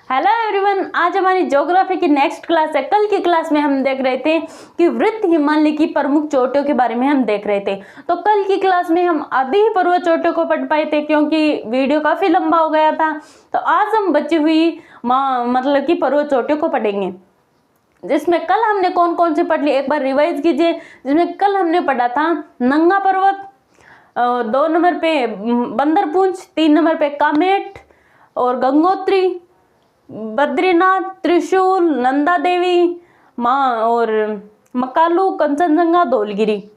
Hello everyone, आज हमारी geography की नेक्स्ट क्लास है। कल की क्लास में हम देख रहे थे कि वृत्त हिमालय की प्रमुख चोटियों के बारे में हम देख रहे थे। तो कल की क्लास में हम आधी ही पर्वत चोटियों को पढ़ पाए थे क्योंकि वीडियो काफी लंबा हो गया था। तो आज हम बची हुई मतलब कि पर्वत चोटियों को पढ़ेंगे, जिसमें कल हमने कौन कौन से पढ़ ली एक बार रिवाइज कीजिए। जिसमें कल हमने पढ़ा था नंगा पर्वत, 2 नंबर पे बंदरपुंज, 3 नंबर पे कामेट और गंगोत्री, बद्रीनाथ, त्रिशूल, नंदा देवी और मकालू, कंचनजंगा, धौलगिरी।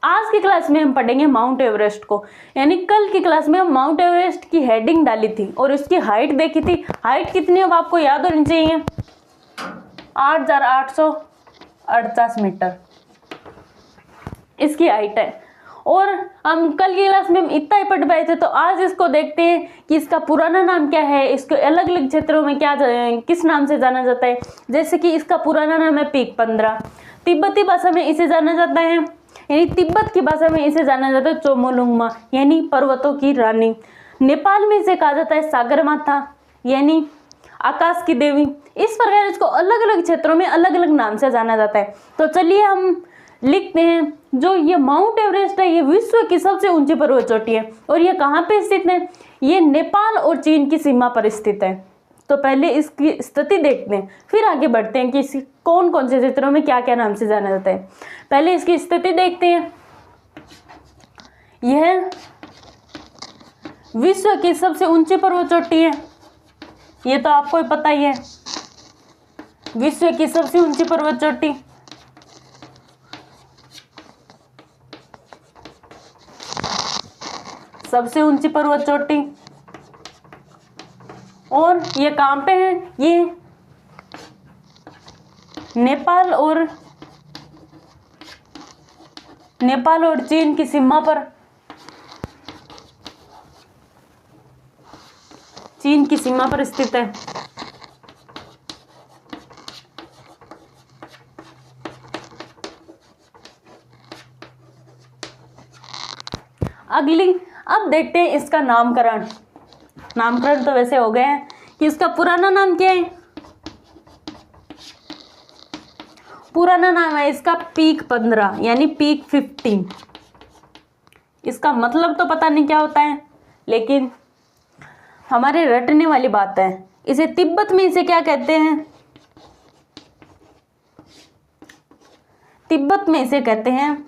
आज की क्लास में हम पढ़ेंगे माउंट एवरेस्ट को। यानी कल की क्लास में हम माउंट एवरेस्ट की हेडिंग डाली थी और उसकी हाइट देखी थी। हाइट कितनी अब आपको याद होनी चाहिए, 8,848 मीटर इसकी हाइट है। और हम कल की क्लास में हम इतना ही पढ़ पाए थे। तो आज इसको देखते हैं कि इसका पुराना नाम क्या है, इसको अलग अलग क्षेत्रों में क्या किस नाम से जाना जाता है। जैसे कि इसका पुराना नाम है पीक 15, तिब्बती भाषा में इसे जाना जाता है, यानी तिब्बत की भाषा में इसे जाना जाता है चोमोलुंगमा, यानी पर्वतों की रानी। नेपाल में इसे कहा जाता है सागरमाथा, यानी आकाश की देवी। इस प्रकार इसको अलग अलग क्षेत्रों में अलग अलग नाम से जाना जाता है। तो चलिए हम लिखते हैं, जो ये माउंट एवरेस्ट है ये विश्व की सबसे ऊंची पर्वत चोटी है। और ये कहाँ पे स्थित है, ये नेपाल और चीन की सीमा पर स्थित है। तो पहले इसकी स्थिति देखते हैं, फिर आगे बढ़ते हैं कि इसी कौन कौन से क्षेत्रों में क्या क्या नाम से जाना जाता है। पहले इसकी स्थिति देखते हैं। यह विश्व की सबसे ऊंची पर्वत चोटी है, ये तो आपको पता ही है। विश्व की सबसे ऊंची पर्वत चोटी सबसे ऊंची पर्वत चोटी। और ये कहां पे है, ये नेपाल और चीन की सीमा पर, चीन की सीमा पर स्थित है। अगली अब देखते हैं इसका नामकरण। नामकरण तो वैसे हो गए हैं कि इसका पुराना नाम क्या है। पुराना नाम है इसका पीक 15, यानी पीक 15। इसका मतलब तो पता नहीं क्या होता है, लेकिन हमारे रटने वाली बात है। इसे तिब्बत में इसे क्या कहते हैं, तिब्बत में इसे कहते हैं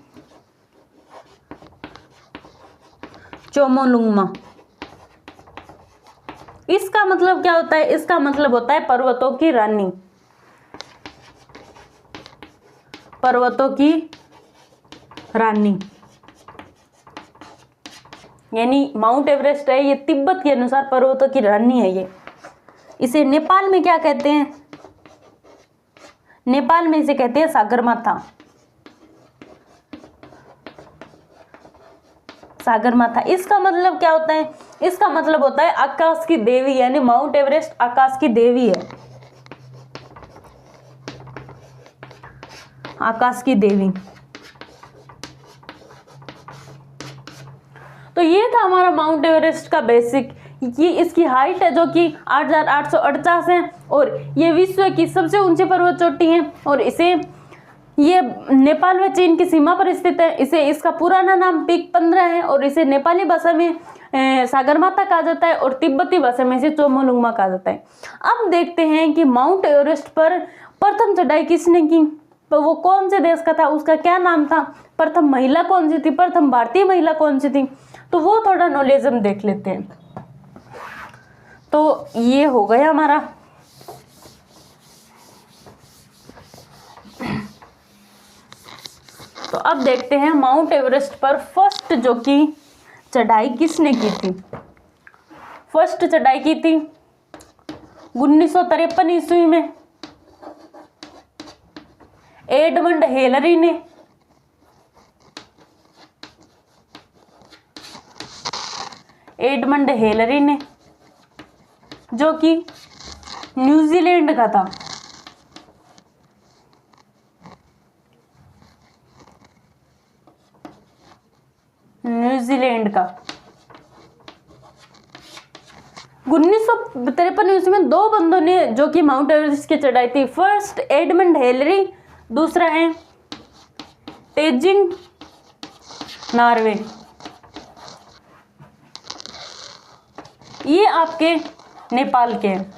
चोमोलुंगमा। इसका मतलब क्या होता है, इसका मतलब होता है पर्वतों की रानी, पर्वतों की रानी। यानी माउंट एवरेस्ट है ये तिब्बत के अनुसार पर्वतों की रानी है ये। इसे नेपाल में क्या कहते हैं, नेपाल में इसे कहते हैं सागरमाथा, सागरमाथा। इसका मतलब क्या होता है, इसका मतलब होता है आकाश की देवी, यानी माउंट एवरेस्ट आकाश की देवी है, आकाश की देवी। तो ये था हमारा माउंट एवरेस्ट का बेसिक। ये इसकी हाइट है जो कि 8,848 है और ये विश्व की सबसे ऊंची पर्वत चोटी है। और इसे ये नेपाल व चीन की सीमा पर स्थित है। इसे इसका पुराना नाम पीक 15 है और इसे नेपाली भाषा में सागरमाथा कहा जाता है और तिब्बती भाषा में इसे चोमोलुंगमा कहा जाता है। अब देखते हैं कि माउंट एवरेस्ट पर प्रथम चढ़ाई किसने की, तो वो कौन से देश का था, उसका क्या नाम था, प्रथम महिला कौन सी थी, प्रथम भारतीय महिला कौन सी थी। तो वो थोड़ा नॉलेज हम देख लेते हैं। तो ये हो गया हमारा। तो अब देखते हैं माउंट एवरेस्ट पर फर्स्ट जो कि चढ़ाई किसने की थी। फर्स्ट चढ़ाई की थी 1953 ईस्वी में एडमंड हिलरी ने। एडमंड हिलरी ने, जो कि न्यूजीलैंड का था। न्यूजीलैंड का 1953 ईस्वी में दो बंदों ने जो कि माउंट एवरेस्ट की चढ़ाई थी, फर्स्ट एडमंड हिलरी, दूसरा है तेजिंग नॉर्वे। ये आपके नेपाल के हैं।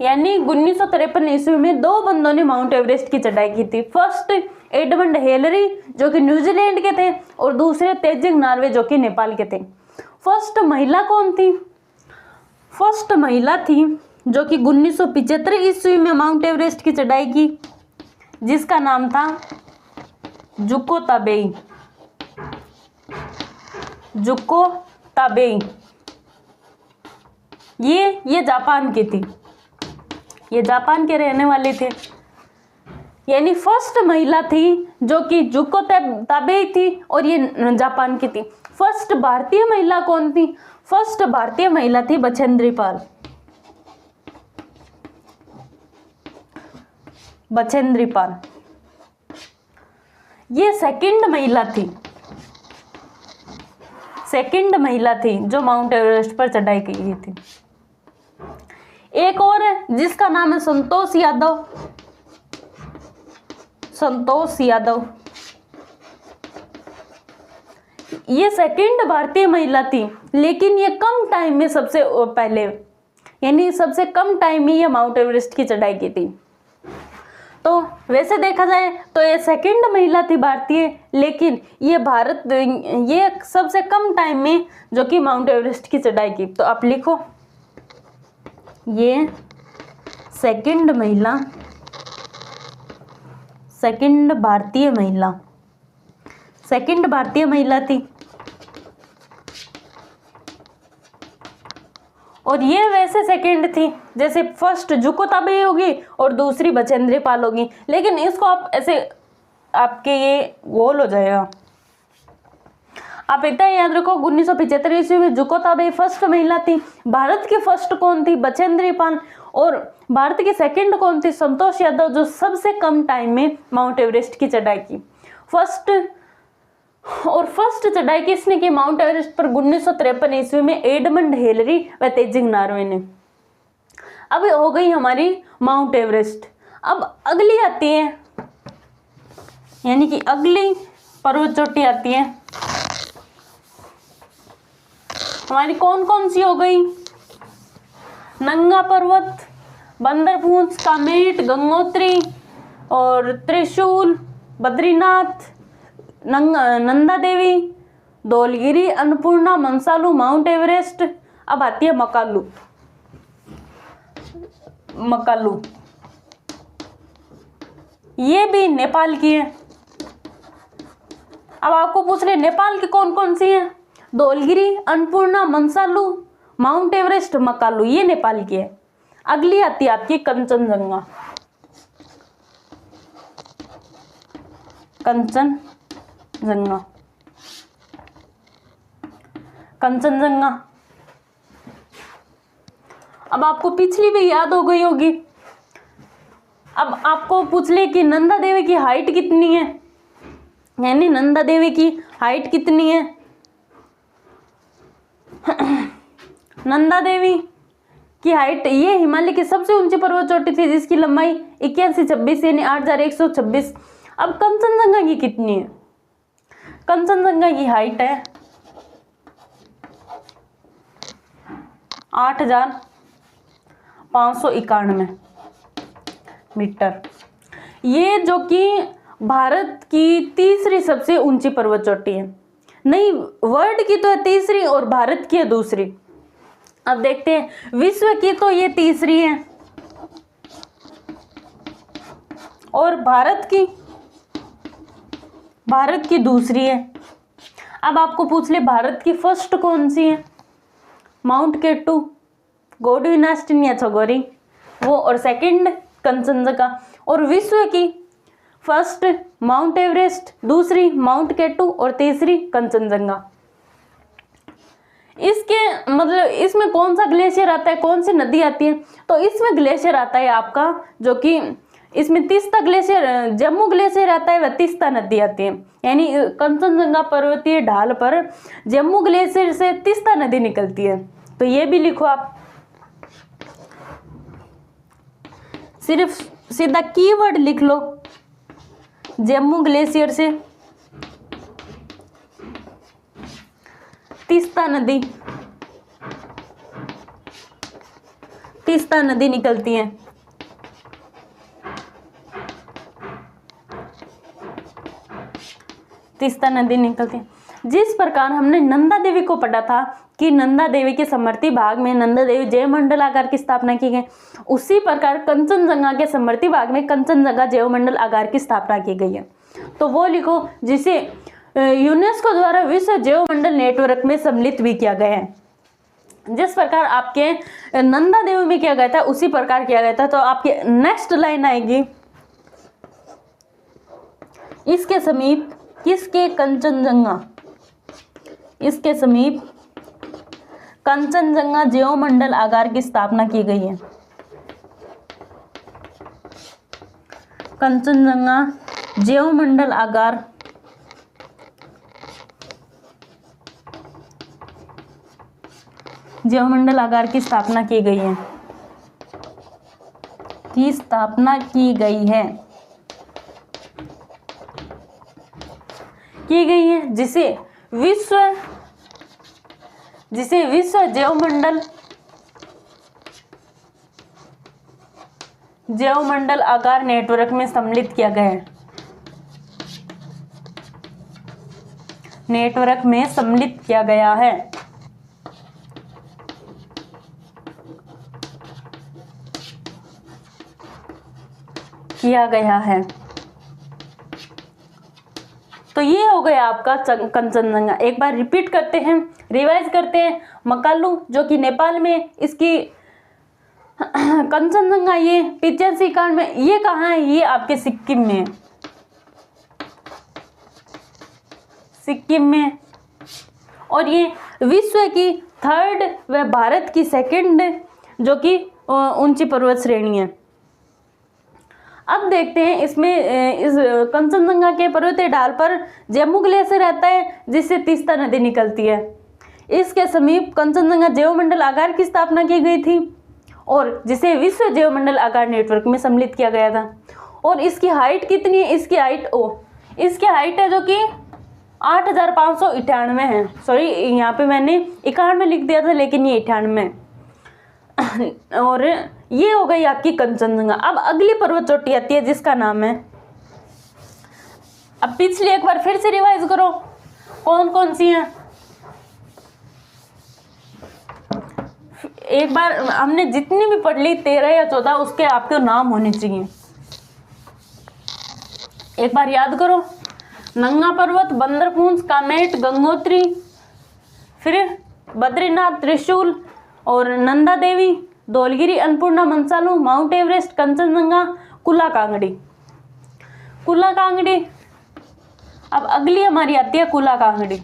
यानी 1953 ईस्वी में दो बंदों ने माउंट एवरेस्ट की चढ़ाई की थी। फर्स्ट एडमंड हिलरी जो कि न्यूजीलैंड के थे और दूसरे तेजिंग नॉर्वे जो कि नेपाल के थे। फर्स्ट महिला कौन थी? फर्स्ट महिला थी जो कि 1975 ईस्वी में माउंट एवरेस्ट की चढ़ाई की, जिसका नाम था जुको ताबेई। जुको ताबेई ये जापान की थी, ये जापान के रहने वाले थे। यानी फर्स्ट महिला थी जो कि जुको ताबेई थी और ये जापान की थी। फर्स्ट भारतीय महिला कौन थी? फर्स्ट भारतीय महिला थी बछेंद्री पाल। बछेंद्री पाल ये सेकंड महिला थी, सेकंड महिला थी जो माउंट एवरेस्ट पर चढ़ाई की थी। एक और है जिसका नाम है संतोष यादव। संतोष यादव ये सेकंड भारतीय महिला थी, लेकिन ये कम टाइम में सबसे पहले, यानी सबसे कम टाइम में ये माउंट एवरेस्ट की चढ़ाई की थी। तो वैसे देखा जाए तो ये सेकंड महिला थी भारतीय, लेकिन ये सबसे कम टाइम में जो कि माउंट एवरेस्ट की चढ़ाई की। तो आप लिखो ये सेकंड महिला, सेकंड भारतीय महिला, सेकंड भारतीय महिला थी। और ये वैसे सेकंड थी जैसे फर्स्ट जुको ताबेई होगी और दूसरी बछेंद्री पाल होगी, लेकिन इसको आप ऐसे आपके ये गोल हो जाएगा। आप इतना याद रखो 1975 ईस्वी में जुको ताबेई फर्स्ट महिला थी। भारत की फर्स्ट कौन थी? बछेंद्री पाल। और भारत की सेकंड कौन थी? संतोष यादव, जो सबसे कम टाइम में माउंट एवरेस्ट की चढ़ाई की। फर्स्ट चढ़ाई किसने की माउंट एवरेस्ट पर? 1953 ईस्वी में एडमंड हिलरी व तेजिंग नॉर्वे ने। अब हो गई हमारी माउंट एवरेस्ट। अब अगली आती है, यानी कि अगली पर्वत चोटी आती है हमारी कौन कौन सी हो गई? नंगा पर्वत, बंदरपूंछ, कामेट, गंगोत्री और त्रिशूल, बद्रीनाथ, नंदा देवी, धौलगिरी, अन्नपूर्णा, मंसालू, माउंट एवरेस्ट। अब आती है मकालू। मकालू ये भी नेपाल की है। अब आपको पूछ रहे नेपाल की कौन कौन सी है? धौलगिरी, अन्नपूर्णा, मंसालू, माउंट एवरेस्ट, मकालू, ये नेपाल की है। अगली आती है आपकी कंचनजंगा। कंचनजंगा, कंचनजंगा। अब आपको पिछली भी याद हो गई होगी। अब आपको पूछ ले कि नंदा देवी की हाइट कितनी है, यानी नंदा देवी की हाइट कितनी है? नंदा देवी की हाइट, ये हिमालय की सबसे ऊंची पर्वत चोटी थी जिसकी लंबाई 8126 यानी 8126। अब कंचनजंगा की कितनी है? कंचनजंगा की हाइट है 8591 मीटर। ये जो कि भारत की तीसरी सबसे ऊंची पर्वत चोटी है। नहीं, वर्ल्ड की तो है तीसरी और भारत की है दूसरी। अब देखते हैं विश्व की तो ये तीसरी है और भारत की दूसरी है। अब आपको पूछ ले भारत की फर्स्ट कौन सी है? माउंट केटू, गोडविनास्टिन या छगोरी वो, और सेकंड कंचनजंगा। और विश्व की फर्स्ट माउंट एवरेस्ट, दूसरी माउंट केटू और तीसरी कंचनजंगा। इसके मतलब इसमें कौन सा ग्लेशियर आता है, कौन सी नदी आती है? तो इसमें ग्लेशियर आता है आपका जो कि इसमें तीस्ता ग्लेशियर, जम्मू ग्लेशियर आता है व तीस्ता नदी आती है। यानी कंचनजंगा पर्वतीय ढाल पर जम्मू ग्लेशियर से तीस्ता नदी निकलती है। तो ये भी लिखो आप। सिर्फ सीधा कीवर्ड लिख लो, जम्मू ग्लेशियर से तीस्ता नदी, तीस्ता नदी निकलती है। तीस्ता नदी निकलती है। जिस प्रकार हमने नंदा देवी को पढ़ा था कि नंदा देवी के समवर्ती भाग में नंदा देवी जैवमंडल आगार की स्थापना की गई, उसी प्रकार कंचनजंगा के समवर्ती भाग में कंचनजंगा जैवमंडल आगार की स्थापना की गई है। तो वो लिखो जिसे यूनेस्को द्वारा विश्व जैवमंडल नेटवर्क में सम्मिलित भी किया गया है। जिस प्रकार आपके नंदा देवी में किया गया था उसी प्रकार किया गया था। तो आपके नेक्स्ट लाइन आएगी, इसके समीप किसके कंचनजंगा, इसके समीप कंचनजंगा जैवमंडल आगार की स्थापना की गई है। कंचनजंगा जैवमंडल आगार जैवमंडल आगार की स्थापना की गई है, की स्थापना की गई है, की गई है, जिसे विश्व जैवमंडल आगार नेटवर्क में सम्मिलित किया गया है, नेटवर्क में सम्मिलित किया गया है। किया गया है। तो ये हो गया आपका कंचनजंगा। एक बार रिपीट करते हैं, रिवाइज करते हैं। मकालू जो कि नेपाल में, इसकी कंचनजंगा ये 85 कांड में, ये कहाँ है, ये आपके सिक्किम में, सिक्किम में। और ये विश्व की 3rd व भारत की 2nd जो कि ऊंची पर्वत श्रेणी है। अब देखते हैं इसमें इस कंचनजंगा के पर्वतीय ढाल पर जम्मू ग्लेशियर रहता है जिससे तीस्ता नदी निकलती है। इसके समीप कंचनजंगा जैवमंडल आगार की स्थापना की गई थी और जिसे विश्व जैवमंडल आगार नेटवर्क में सम्मिलित किया गया था। और इसकी हाइट कितनी है, इसकी हाइट है जो कि 8,598 है। सॉरी, यहाँ पे मैंने 91 लिख दिया था लेकिन ये 98 है। और ये हो गई आपकी कंचनजंगा। अब अगली पर्वत चोटी आती है जिसका नाम है, अब पिछली एक बार फिर से रिवाइज करो कौन कौन सी हैं। एक बार हमने जितनी भी पढ़ ली 13 या 14 उसके आपके नाम होने चाहिए। एक बार याद करो, नंगा पर्वत, बंदरपुंज, कामेट, गंगोत्री, फिर बद्रीनाथ, त्रिशूल और नंदा देवी, धौलगिरी, अन्नपूर्णा, मंसालू, माउंट एवरेस्ट, कंचनजंगा, कुला कांगड़ी। कुला कांगड़ी, अब अगली हमारी आती है कुला कांगड़ी।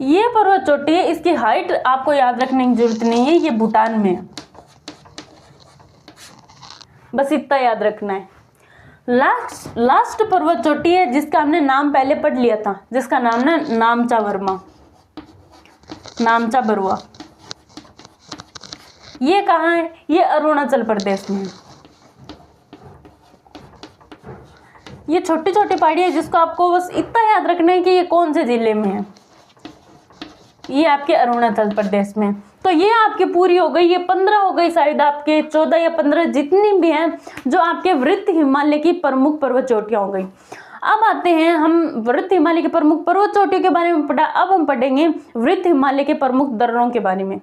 ये पर्वत चोटी है, इसकी हाइट आपको याद रखने की जरूरत नहीं है, ये भूटान में है, बस इतना याद रखना है। लास्ट पर्वत चोटी है जिसका हमने नाम पहले पढ़ लिया था, जिसका नाम है नामचा वर्मा, नामचा बरुआ। ये कहाँ है, ये अरुणाचल प्रदेश में। ये छोटी छोटी पहाड़ी है जिसको आपको बस इतना याद रखना है कि ये कौन से जिले में है, ये आपके अरुणाचल प्रदेश में। तो ये आपकी पूरी हो गई, ये 15 हो गई शायद, आपके 14 या 15 जितनी भी हैं जो आपके वृत्त हिमालय की प्रमुख पर्वत चोटियां हो गई। अब आते हैं हम वृत्त हिमालय के प्रमुख पर्वत चोटियों के बारे में पढ़ा, अब हम पढ़ेंगे वृत्त हिमालय के प्रमुख दर्रों के बारे में।